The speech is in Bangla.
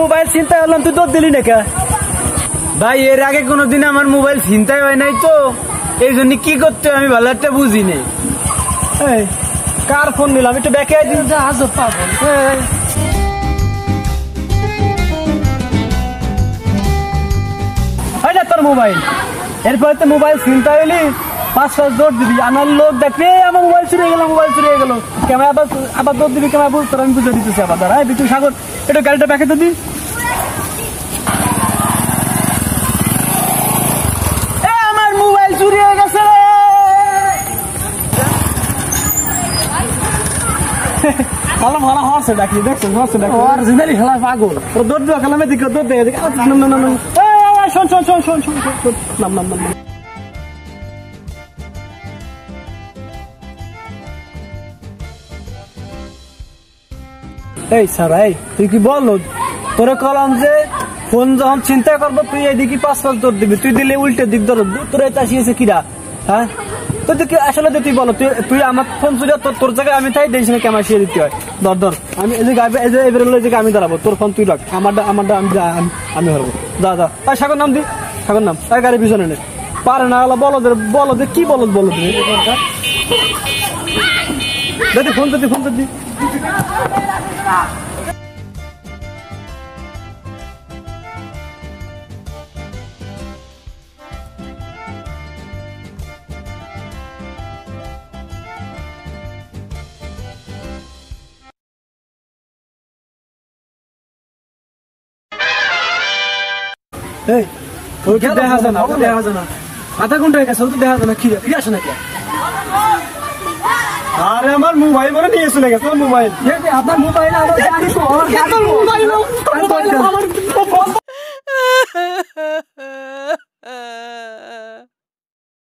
মোবাইল ছিনতাই হলাম, তুই দৌড় দিলি না কে? ভাই এর আগে কোনোদিন আমার মোবাইল ছিনতাই হয় নাই তো, এই জন্য কি করতে আমি ভালো একটা বুঝি নেই। কার ফোন নিলাম একটু ব্যাকে দিন। আজব পাগল। তোর মোবাইল এরপরে তো মোবাইল ছিনতাই হইলি 5-5 দৌড় দিবি, আমার লোক দেখবে আমার মোবাইল চুরি হয়ে গেল, মোবাইল চুরি হয়ে গেল, ক্যামেরা আবার দৌড় দিবি, ক্যামেরা বুঝতে আমি বুঝে দিতেছি আবার। ধর বিটু সাগর একটু গাড়িটা ব্যাকে তো দি। আমার মোবাইল চুরি হয়ে গেছে। ভালো ভালো হর্স ডাকি, দেখছো হর্স ডাকি অরিজিনালি খেলা পাগল। দৌড় দেওয়া খেলামে দিকে দৌড় দেয়। শোন শোন শোন শোন শোন শোন নাম নাম নাম। এই স্যার, এই তুই কি বল, তোরে কলাম যে ফোন যখন চিন্তা করবো তুই এদিকে 5-5 দৌড় দিবি, তুই দিলে উল্টে দিক ধর, তোরা চাষিয়েছে কিরা? হ্যাঁ তুই আসলে তুই বলো, তুই আমার ফোন চুরি তোর জায়গায় আমি তাই দেখছি না কেমন শিয়ে দিতে হয়। ধর ধর আমি এই জায়গায় আমি দাঁড়াবো, তোর ফোন তুই রাখ, আমারটা আমি ধরবো। যা যা তাই সাগর নাম দি, সাগর নাম তাই গাড়ির পিছনে নে। পারে না বলো কি বলো তুমি দাদি ফোন দি ফোন দি। দেখা যায় না, আধা ঘন্টা হয়ে গেছে, দেখা যায় না, কি আসে নাকি? আরে আমার মোবাইল মনে নিয়ে চলে গেছে, মোবাইল আপনার মোবাইল